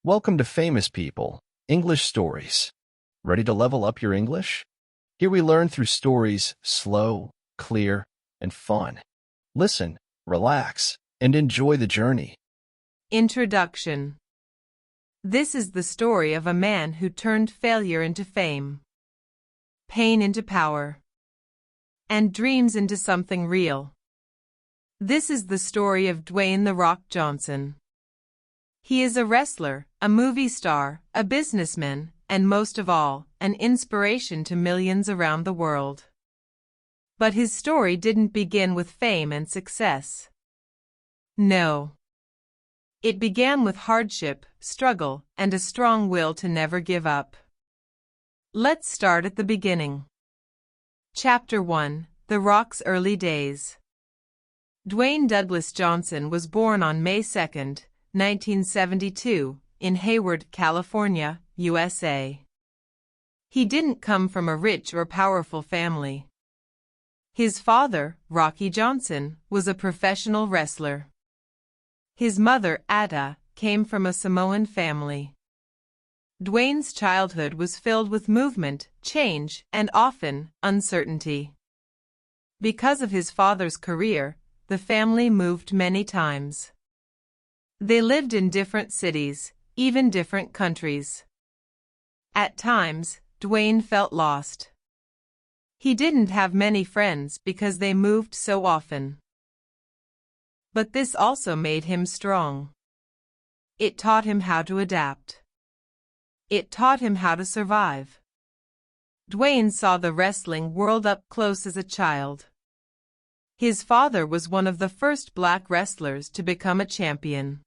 Welcome to Famous People, English Stories. Ready to level up your English? Here we learn through stories slow, clear, and fun. Listen, relax, and enjoy the journey. Introduction. This is the story of a man who turned failure into fame, pain into power, and dreams into something real. This is the story of Dwayne "The Rock" Johnson. He is a wrestler, a movie star, a businessman, and most of all, an inspiration to millions around the world. But his story didn't begin with fame and success. No. It began with hardship, struggle, and a strong will to never give up. Let's start at the beginning. Chapter 1: The Rock's Early Days. Dwayne Douglas Johnson was born on May 2, 1972, in Hayward, California, USA. He didn't come from a rich or powerful family. His father, Rocky Johnson, was a professional wrestler. His mother, Ada, came from a Samoan family. Dwayne's childhood was filled with movement, change, and often, uncertainty. Because of his father's career, the family moved many times. They lived in different cities, even different countries. At times, Dwayne felt lost. He didn't have many friends because they moved so often. But this also made him strong. It taught him how to adapt. It taught him how to survive. Dwayne saw the wrestling world up close as a child. His father was one of the first black wrestlers to become a champion.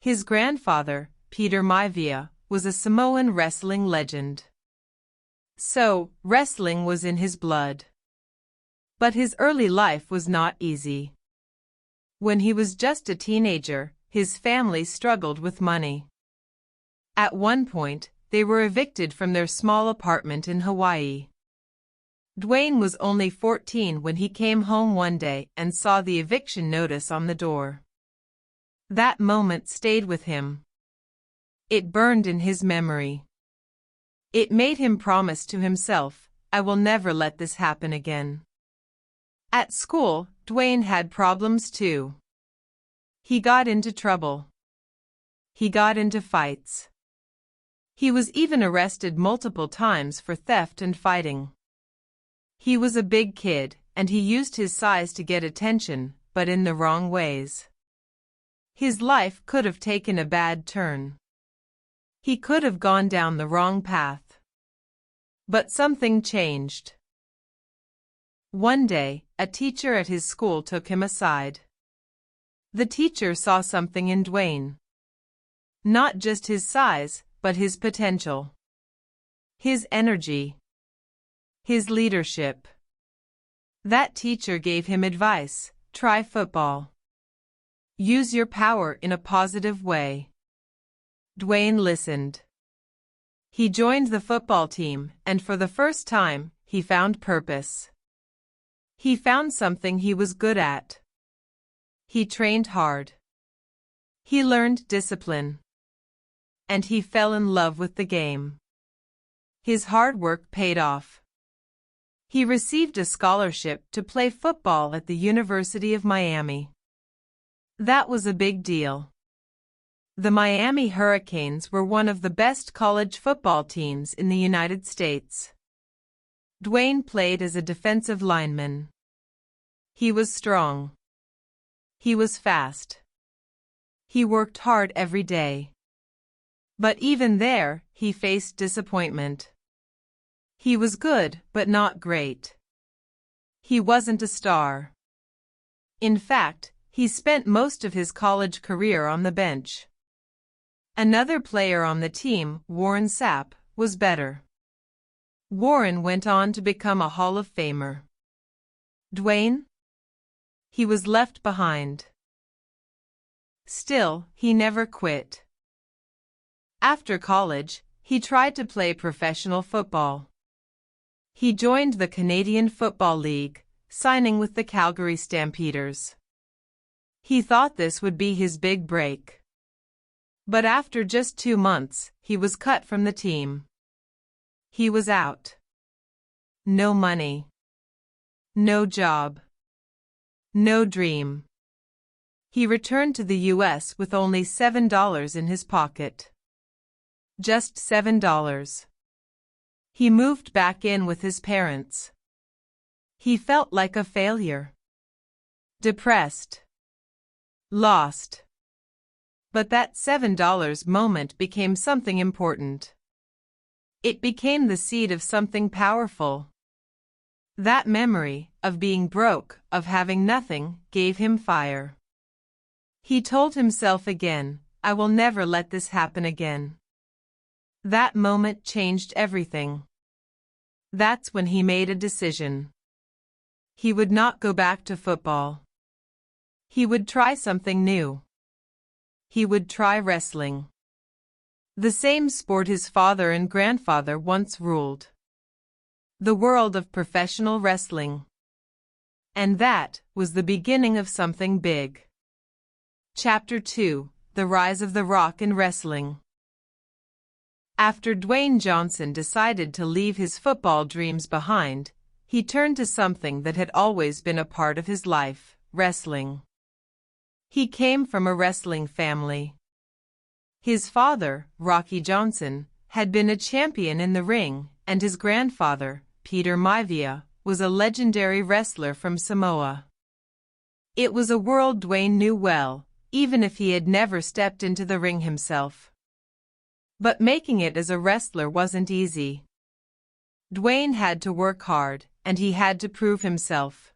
His grandfather, Peter Maivia, was a Samoan wrestling legend. So, wrestling was in his blood. But his early life was not easy. When he was just a teenager, his family struggled with money. At one point, they were evicted from their small apartment in Hawaii. Dwayne was only 14 when he came home one day and saw the eviction notice on the door. That moment stayed with him. It burned in his memory. It made him promise to himself, "I will never let this happen again." At school, Dwayne had problems too. He got into trouble. He got into fights. He was even arrested multiple times for theft and fighting. He was a big kid, and he used his size to get attention, but in the wrong ways. His life could have taken a bad turn. He could have gone down the wrong path. But something changed. One day, a teacher at his school took him aside. The teacher saw something in Dwayne. Not just his size, but his potential. His energy. His leadership. That teacher gave him advice: try football. Use your power in a positive way. Dwayne listened. He joined the football team, and for the first time, he found purpose. He found something he was good at. He trained hard. He learned discipline. And he fell in love with the game. His hard work paid off. He received a scholarship to play football at the University of Miami. That was a big deal. The Miami Hurricanes were one of the best college football teams in the United States. Dwayne played as a defensive lineman. He was strong. He was fast. He worked hard every day. But even there, he faced disappointment. He was good, but not great. He wasn't a star. In fact, he spent most of his college career on the bench. Another player on the team, Warren Sapp, was better. Warren went on to become a Hall of Famer. Dwayne? He was left behind. Still, he never quit. After college, he tried to play professional football. He joined the Canadian Football League, signing with the Calgary Stampeders. He thought this would be his big break. But after just 2 months, he was cut from the team. He was out. No money. No job. No dream. He returned to the U.S. with only $7 in his pocket. Just $7. He moved back in with his parents. He felt like a failure. Depressed. Lost. But that $7 moment became something important. It became the seed of something powerful. That memory, of being broke, of having nothing, gave him fire. He told himself again, I will never let this happen again. That moment changed everything. That's when he made a decision. He would not go back to football. He would try something new. He would try wrestling. The same sport his father and grandfather once ruled. The world of professional wrestling. And that was the beginning of something big. Chapter 2: The Rise of the Rock in Wrestling. After Dwayne Johnson decided to leave his football dreams behind, he turned to something that had always been a part of his life: wrestling. He came from a wrestling family. His father, Rocky Johnson, had been a champion in the ring, and his grandfather, Peter Maivia, was a legendary wrestler from Samoa. It was a world Dwayne knew well, even if he had never stepped into the ring himself. But making it as a wrestler wasn't easy. Dwayne had to work hard, and he had to prove himself.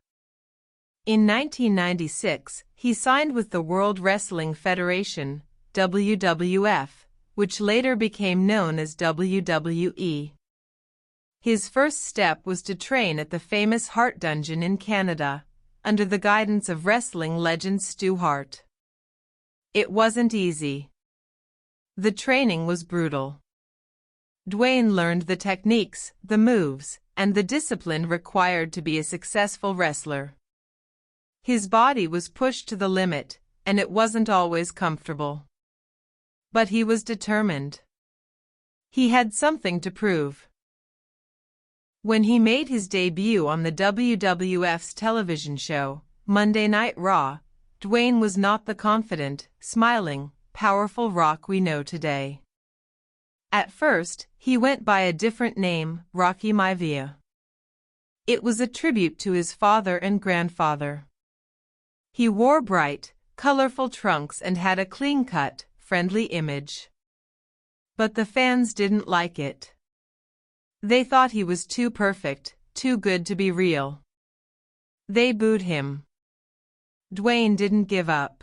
In 1996, he signed with the World Wrestling Federation, WWF, which later became known as WWE. His first step was to train at the famous Hart Dungeon in Canada, under the guidance of wrestling legend Stu Hart. It wasn't easy. The training was brutal. Dwayne learned the techniques, the moves, and the discipline required to be a successful wrestler. His body was pushed to the limit, and it wasn't always comfortable. But he was determined. He had something to prove. When he made his debut on the WWF's television show, Monday Night Raw, Dwayne was not the confident, smiling, powerful Rock we know today. At first, he went by a different name, Rocky Maivia. It was a tribute to his father and grandfather. He wore bright, colorful trunks and had a clean-cut, friendly image. But the fans didn't like it. They thought he was too perfect, too good to be real. They booed him. Dwayne didn't give up.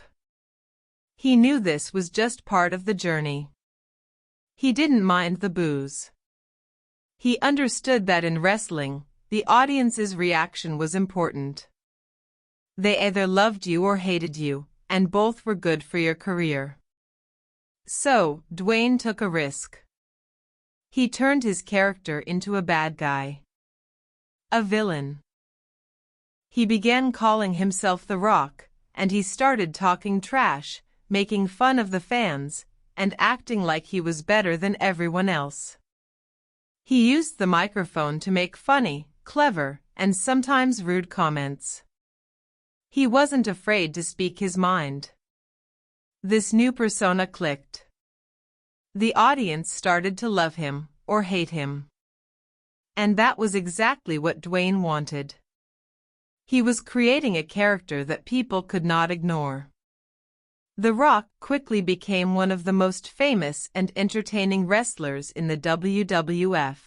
He knew this was just part of the journey. He didn't mind the boos. He understood that in wrestling, the audience's reaction was important. They either loved you or hated you, and both were good for your career. So, Dwayne took a risk. He turned his character into a bad guy. A villain. He began calling himself The Rock, and he started talking trash, making fun of the fans, and acting like he was better than everyone else. He used the microphone to make funny, clever, and sometimes rude comments. He wasn't afraid to speak his mind. This new persona clicked. The audience started to love him, or hate him. And that was exactly what Dwayne wanted. He was creating a character that people could not ignore. The Rock quickly became one of the most famous and entertaining wrestlers in the WWF.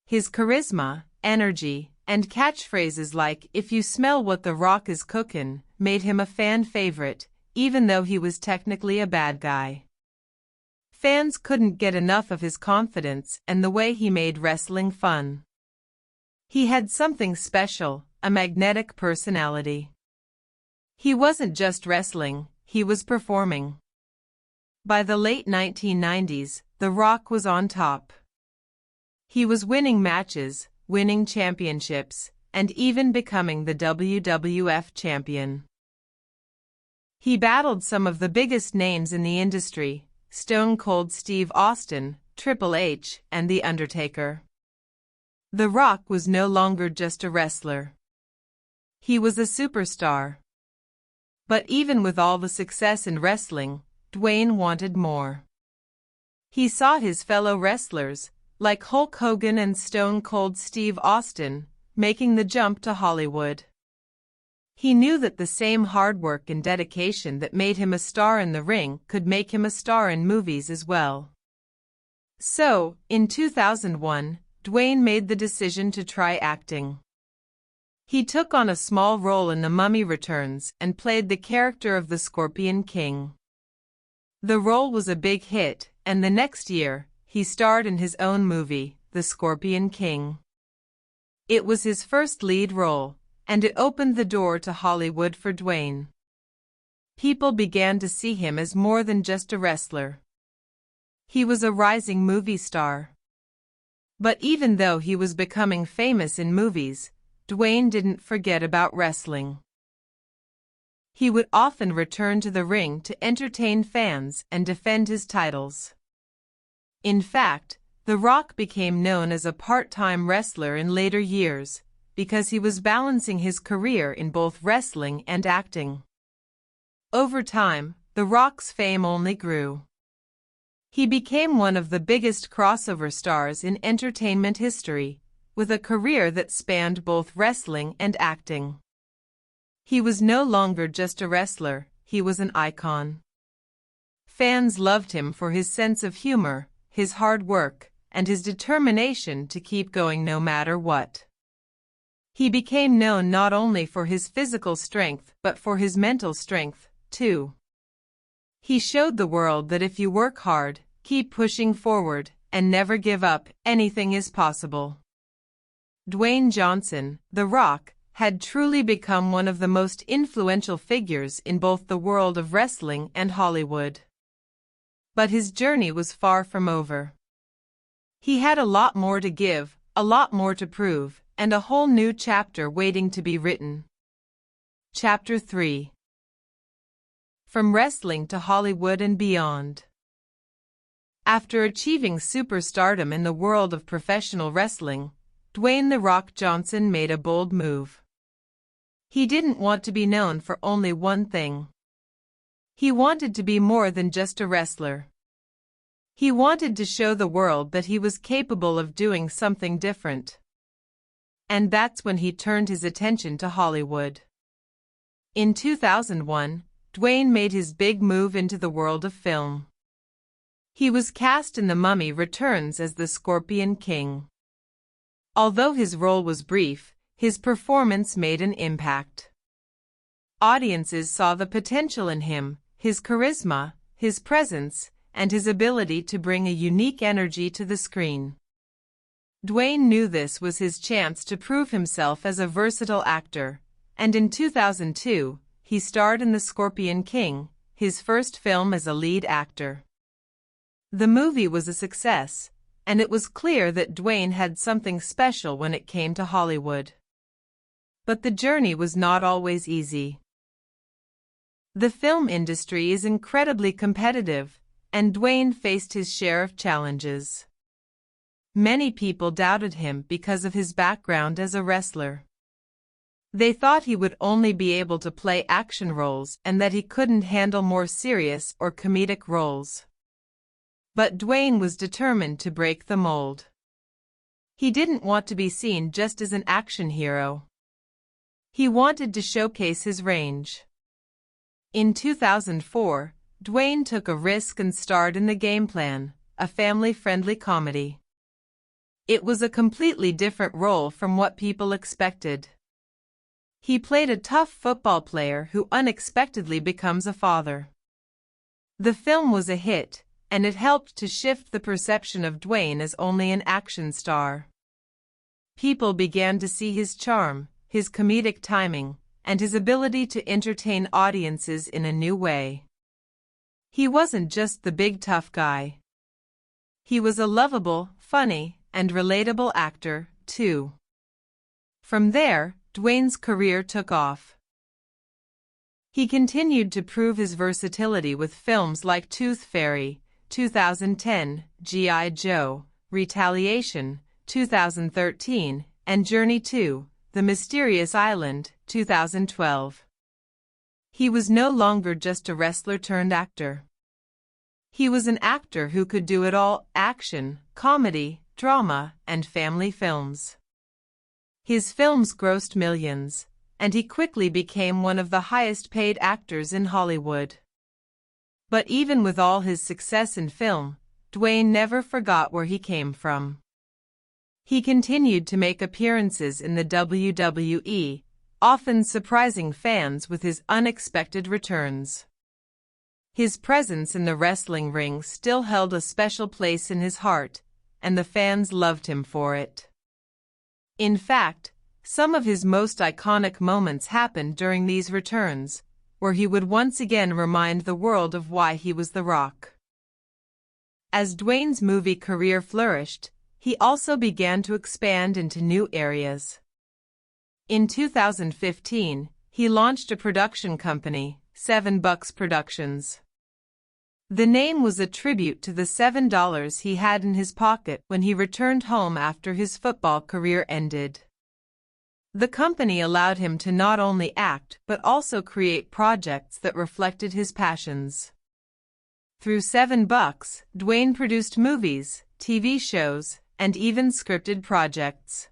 His charisma, energy, and catchphrases like "If you smell what The Rock is cookin'" made him a fan favorite, even though he was technically a bad guy. Fans couldn't get enough of his confidence and the way he made wrestling fun. He had something special, a magnetic personality. He wasn't just wrestling, he was performing. By the late 1990s, The Rock was on top. He was winning matches, winning championships, and even becoming the WWF champion. He battled some of the biggest names in the industry: Stone Cold Steve Austin, Triple H, and The Undertaker. The Rock was no longer just a wrestler. He was a superstar. But even with all the success in wrestling, Dwayne wanted more. He saw his fellow wrestlers, like Hulk Hogan and Stone Cold Steve Austin, making the jump to Hollywood. He knew that the same hard work and dedication that made him a star in the ring could make him a star in movies as well. So, in 2001, Dwayne made the decision to try acting. He took on a small role in The Mummy Returns and played the character of the Scorpion King. The role was a big hit, and the next year, he starred in his own movie, The Scorpion King. It was his first lead role, and it opened the door to Hollywood for Dwayne. People began to see him as more than just a wrestler. He was a rising movie star. But even though he was becoming famous in movies, Dwayne didn't forget about wrestling. He would often return to the ring to entertain fans and defend his titles. In fact, The Rock became known as a part-time wrestler in later years, because he was balancing his career in both wrestling and acting. Over time, The Rock's fame only grew. He became one of the biggest crossover stars in entertainment history, with a career that spanned both wrestling and acting. He was no longer just a wrestler, he was an icon. Fans loved him for his sense of humor, his hard work, and his determination to keep going no matter what. He became known not only for his physical strength but for his mental strength, too. He showed the world that if you work hard, keep pushing forward, and never give up, anything is possible. Dwayne Johnson, The Rock, had truly become one of the most influential figures in both the world of wrestling and Hollywood. But his journey was far from over. He had a lot more to give, a lot more to prove, and a whole new chapter waiting to be written. Chapter 3. From Wrestling to Hollywood and Beyond. After achieving superstardom in the world of professional wrestling, Dwayne "The Rock" Johnson made a bold move. He didn't want to be known for only one thing. He wanted to be more than just a wrestler. He wanted to show the world that he was capable of doing something different. And that's when he turned his attention to Hollywood. In 2001, Dwayne made his big move into the world of film. He was cast in The Mummy Returns as the Scorpion King. Although his role was brief, his performance made an impact. Audiences saw the potential in him, his charisma, his presence, and his ability to bring a unique energy to the screen. Dwayne knew this was his chance to prove himself as a versatile actor, and in 2002, he starred in The Scorpion King, his first film as a lead actor. The movie was a success, and it was clear that Dwayne had something special when it came to Hollywood. But the journey was not always easy. The film industry is incredibly competitive, and Dwayne faced his share of challenges. Many people doubted him because of his background as a wrestler. They thought he would only be able to play action roles and that he couldn't handle more serious or comedic roles. But Dwayne was determined to break the mold. He didn't want to be seen just as an action hero. He wanted to showcase his range. In 2004, Dwayne took a risk and starred in The Game Plan, a family-friendly comedy. It was a completely different role from what people expected. He played a tough football player who unexpectedly becomes a father. The film was a hit, and it helped to shift the perception of Dwayne as only an action star. People began to see his charm, his comedic timing, and his ability to entertain audiences in a new way. He wasn't just the big tough guy. He was a lovable, funny, and relatable actor, too. From there, Dwayne's career took off. He continued to prove his versatility with films like Tooth Fairy, 2010, G.I. Joe, Retaliation, 2013, and Journey to The Mysterious Island, 2012. He was no longer just a wrestler turned actor. He was an actor who could do it all: action, comedy, drama, and family films. His films grossed millions, and he quickly became one of the highest-paid actors in Hollywood. But even with all his success in film, Dwayne never forgot where he came from. He continued to make appearances in the WWE, often surprising fans with his unexpected returns. His presence in the wrestling ring still held a special place in his heart, and the fans loved him for it. In fact, some of his most iconic moments happened during these returns, where he would once again remind the world of why he was The Rock. As Dwayne's movie career flourished, he also began to expand into new areas. In 2015, he launched a production company, $7 Productions. The name was a tribute to the $7 he had in his pocket when he returned home after his football career ended. The company allowed him to not only act but also create projects that reflected his passions. Through $7, Dwayne produced movies, TV shows, and even scripted projects.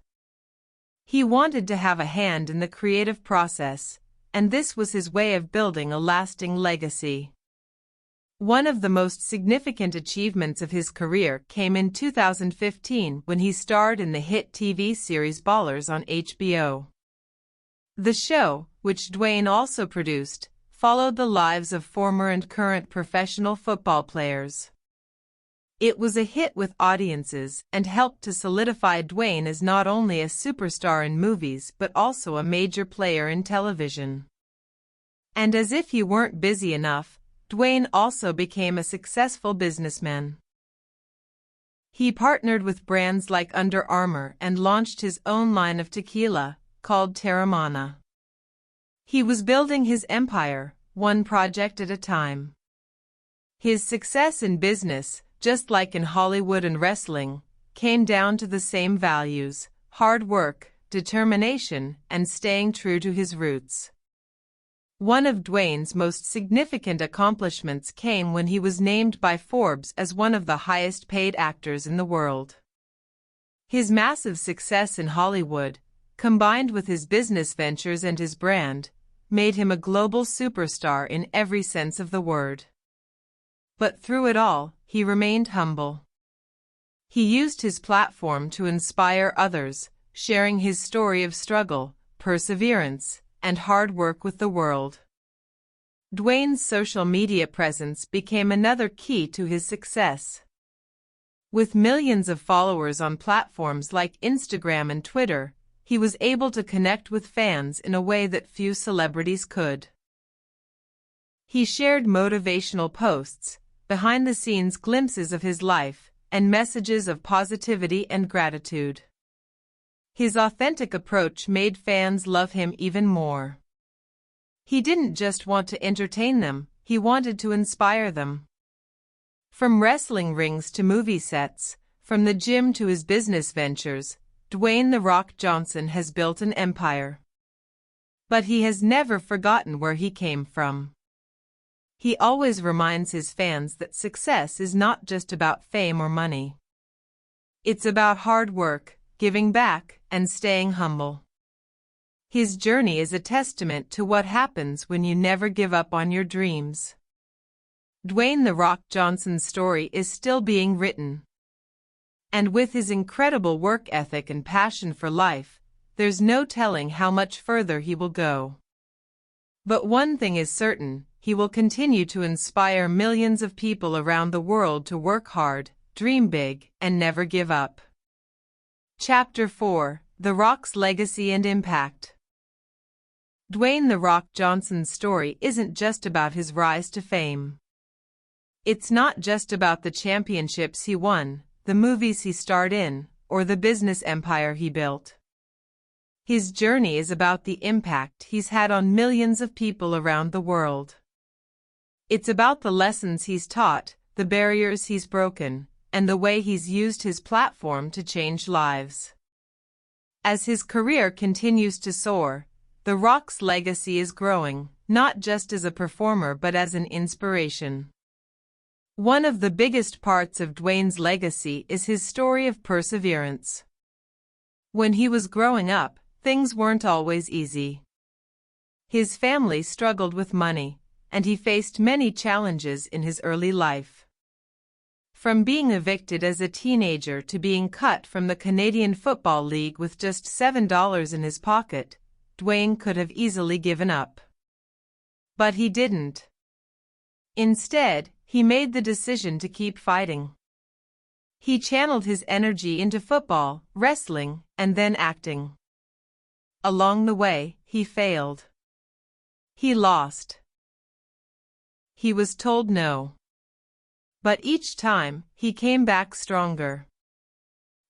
He wanted to have a hand in the creative process, and this was his way of building a lasting legacy. One of the most significant achievements of his career came in 2015 when he starred in the hit TV series Ballers on HBO. The show, which Dwayne also produced, followed the lives of former and current professional football players. It was a hit with audiences and helped to solidify Dwayne as not only a superstar in movies but also a major player in television. And as if he weren't busy enough, Dwayne also became a successful businessman. He partnered with brands like Under Armour and launched his own line of tequila, called Terramana. He was building his empire, one project at a time. His success in business, just like in Hollywood and wrestling, came down to the same values: hard work, determination, and staying true to his roots. One of Dwayne's most significant accomplishments came when he was named by Forbes as one of the highest-paid actors in the world. His massive success in Hollywood, combined with his business ventures and his brand, made him a global superstar in every sense of the word. But through it all, he remained humble. He used his platform to inspire others, sharing his story of struggle, perseverance, and hard work with the world. Dwayne's social media presence became another key to his success. With millions of followers on platforms like Instagram and Twitter, he was able to connect with fans in a way that few celebrities could. He shared motivational posts, behind-the-scenes glimpses of his life, and messages of positivity and gratitude. His authentic approach made fans love him even more. He didn't just want to entertain them, he wanted to inspire them. From wrestling rings to movie sets, from the gym to his business ventures, Dwayne "The Rock" Johnson has built an empire. But he has never forgotten where he came from. He always reminds his fans that success is not just about fame or money. It's about hard work, giving back, and staying humble. His journey is a testament to what happens when you never give up on your dreams. Dwayne "The Rock" Johnson's story is still being written. And with his incredible work ethic and passion for life, there's no telling how much further he will go. But one thing is certain, he will continue to inspire millions of people around the world to work hard, dream big, and never give up. Chapter 4: The Rock's Legacy and Impact. Dwayne "The Rock" Johnson's story isn't just about his rise to fame. It's not just about the championships he won, the movies he starred in, or the business empire he built. His journey is about the impact he's had on millions of people around the world. It's about the lessons he's taught, the barriers he's broken, and the way he's used his platform to change lives. As his career continues to soar, The Rock's legacy is growing, not just as a performer but as an inspiration. One of the biggest parts of Dwayne's legacy is his story of perseverance. When he was growing up, things weren't always easy. His family struggled with money, and he faced many challenges in his early life. From being evicted as a teenager to being cut from the Canadian Football League with just $7 in his pocket, Dwayne could have easily given up. But he didn't. Instead, he made the decision to keep fighting. He channeled his energy into football, wrestling, and then acting. Along the way, he failed. He lost. He was told no. But each time, he came back stronger.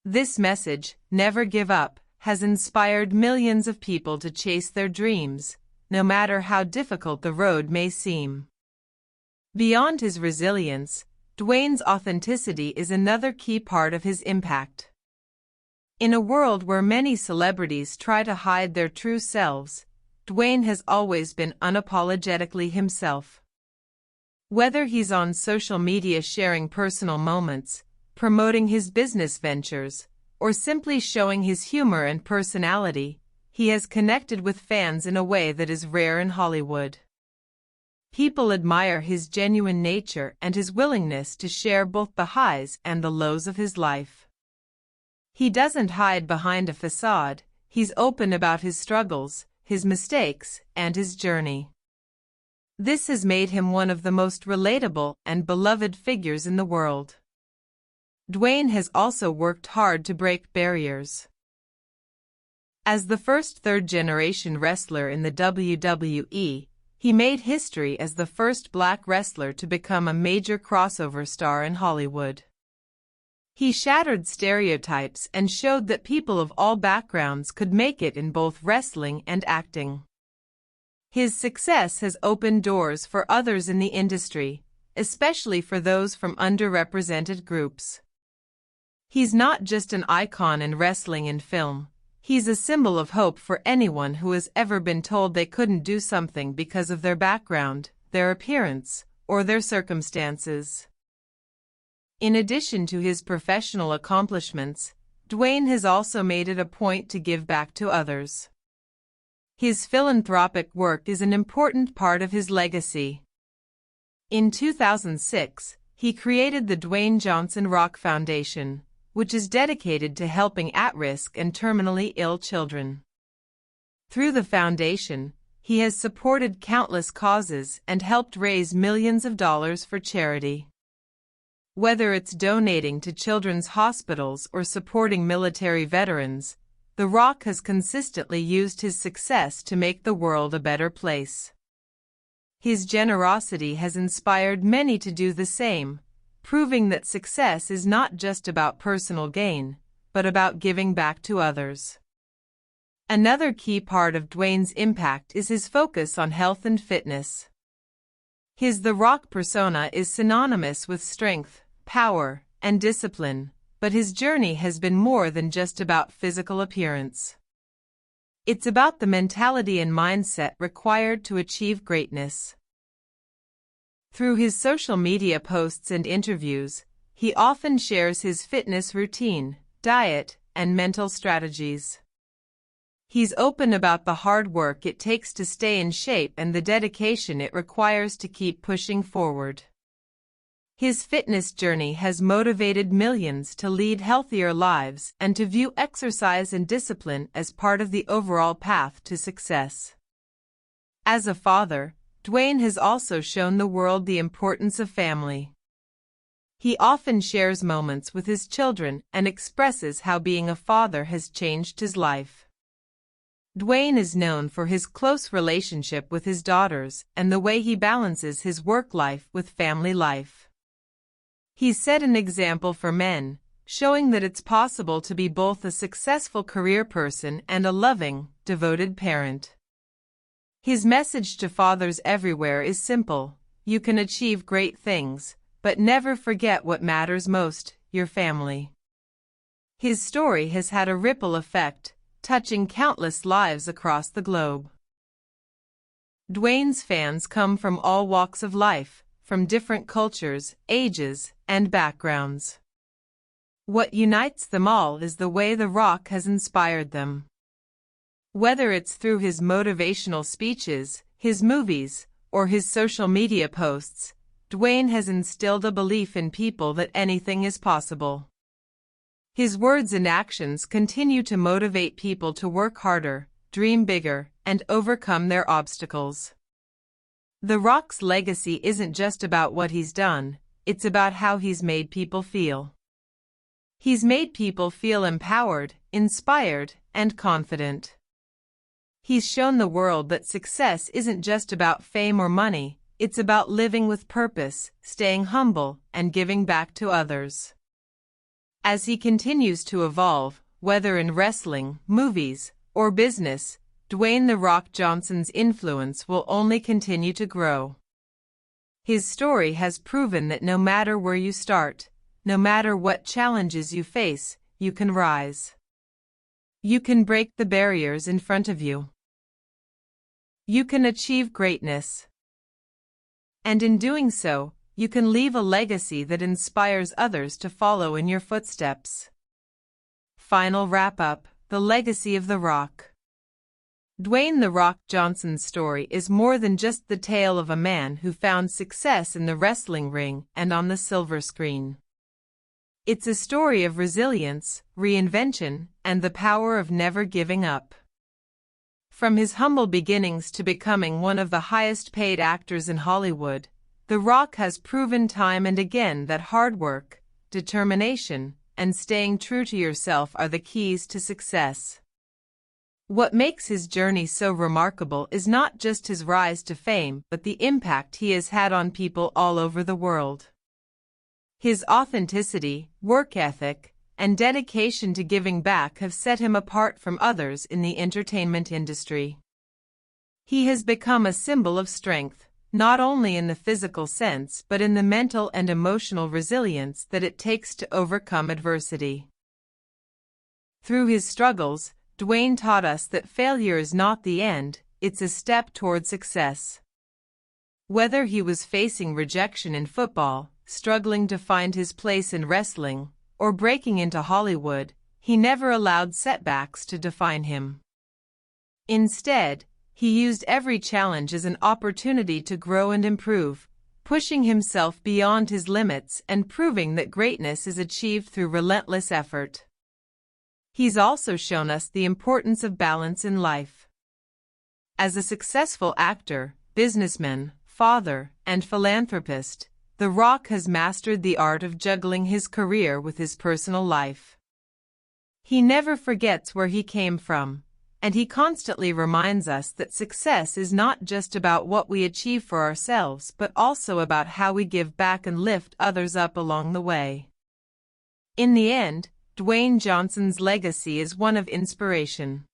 This message, never give up, has inspired millions of people to chase their dreams, no matter how difficult the road may seem. Beyond his resilience, Dwayne's authenticity is another key part of his impact. In a world where many celebrities try to hide their true selves, Dwayne has always been unapologetically himself. Whether he's on social media sharing personal moments, promoting his business ventures, or simply showing his humor and personality, he has connected with fans in a way that is rare in Hollywood. People admire his genuine nature and his willingness to share both the highs and the lows of his life. He doesn't hide behind a facade, he's open about his struggles, his mistakes, and his journey. This has made him one of the most relatable and beloved figures in the world. Dwayne has also worked hard to break barriers. As the first third-generation wrestler in the WWE, he made history as the first black wrestler to become a major crossover star in Hollywood. He shattered stereotypes and showed that people of all backgrounds could make it in both wrestling and acting. His success has opened doors for others in the industry, especially for those from underrepresented groups. He's not just an icon in wrestling and film. He's a symbol of hope for anyone who has ever been told they couldn't do something because of their background, their appearance, or their circumstances. In addition to his professional accomplishments, Dwayne has also made it a point to give back to others. His philanthropic work is an important part of his legacy. In 2006, he created the Dwayne Johnson Rock Foundation, which is dedicated to helping at-risk and terminally ill children. Through the foundation, he has supported countless causes and helped raise millions of dollars for charity. Whether it's donating to children's hospitals or supporting military veterans, The Rock has consistently used his success to make the world a better place. His generosity has inspired many to do the same, proving that success is not just about personal gain, but about giving back to others. Another key part of Dwayne's impact is his focus on health and fitness. His The Rock persona is synonymous with strength, power, and discipline, but his journey has been more than just about physical appearance. It's about the mentality and mindset required to achieve greatness. Through his social media posts and interviews, he often shares his fitness routine, diet, and mental strategies. He's open about the hard work it takes to stay in shape and the dedication it requires to keep pushing forward. His fitness journey has motivated millions to lead healthier lives and to view exercise and discipline as part of the overall path to success. As a father, Dwayne has also shown the world the importance of family. He often shares moments with his children and expresses how being a father has changed his life. Dwayne is known for his close relationship with his daughters and the way he balances his work life with family life. He's set an example for men, showing that it's possible to be both a successful career person and a loving, devoted parent. His message to fathers everywhere is simple: you can achieve great things, but never forget what matters most, your family. His story has had a ripple effect, touching countless lives across the globe. Dwayne's fans come from all walks of life, from different cultures, ages, and backgrounds. What unites them all is the way The Rock has inspired them. Whether it's through his motivational speeches, his movies, or his social media posts, Dwayne has instilled a belief in people that anything is possible. His words and actions continue to motivate people to work harder, dream bigger, and overcome their obstacles. The Rock's legacy isn't just about what he's done, it's about how he's made people feel. He's made people feel empowered, inspired, and confident. He's shown the world that success isn't just about fame or money, it's about living with purpose, staying humble, and giving back to others. As he continues to evolve, whether in wrestling, movies, or business, Dwayne "The Rock" Johnson's influence will only continue to grow. His story has proven that no matter where you start, no matter what challenges you face, you can rise. You can break the barriers in front of you. You can achieve greatness. And in doing so, you can leave a legacy that inspires others to follow in your footsteps. Final wrap-up: the legacy of The Rock. Dwayne "The Rock" Johnson's story is more than just the tale of a man who found success in the wrestling ring and on the silver screen. It's a story of resilience, reinvention, and the power of never giving up. From his humble beginnings to becoming one of the highest-paid actors in Hollywood, The Rock has proven time and again that hard work, determination, and staying true to yourself are the keys to success. What makes his journey so remarkable is not just his rise to fame but the impact he has had on people all over the world. His authenticity, work ethic, and dedication to giving back have set him apart from others in the entertainment industry. He has become a symbol of strength, not only in the physical sense but in the mental and emotional resilience that it takes to overcome adversity. Through his struggles, Dwayne taught us that failure is not the end, it's a step toward success. Whether he was facing rejection in football, struggling to find his place in wrestling, or breaking into Hollywood, he never allowed setbacks to define him. Instead, he used every challenge as an opportunity to grow and improve, pushing himself beyond his limits and proving that greatness is achieved through relentless effort. He's also shown us the importance of balance in life. As a successful actor, businessman, father, and philanthropist, The Rock has mastered the art of juggling his career with his personal life. He never forgets where he came from, and he constantly reminds us that success is not just about what we achieve for ourselves but also about how we give back and lift others up along the way. In the end, Dwayne Johnson's legacy is one of inspiration.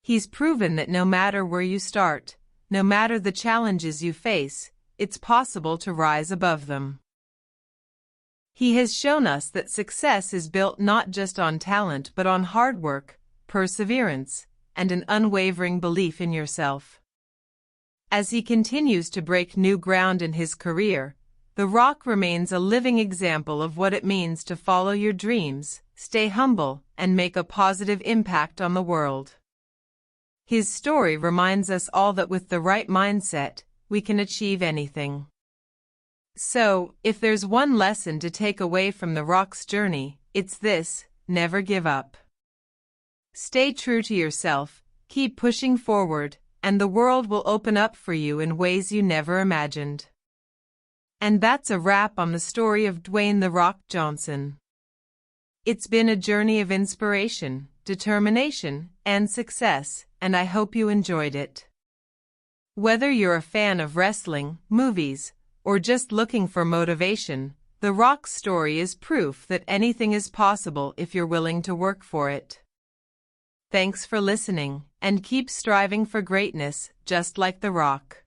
He's proven that no matter where you start, no matter the challenges you face, it's possible to rise above them. He has shown us that success is built not just on talent but on hard work, perseverance, and an unwavering belief in yourself. As he continues to break new ground in his career, The Rock remains a living example of what it means to follow your dreams, stay humble, and make a positive impact on the world. His story reminds us all that with the right mindset, we can achieve anything. So, if there's one lesson to take away from The Rock's journey, it's this: never give up. Stay true to yourself, keep pushing forward, and the world will open up for you in ways you never imagined. And that's a wrap on the story of Dwayne "The Rock" Johnson. It's been a journey of inspiration, determination, and success, and I hope you enjoyed it. Whether you're a fan of wrestling, movies, or just looking for motivation, The Rock's story is proof that anything is possible if you're willing to work for it. Thanks for listening, and keep striving for greatness, just like The Rock.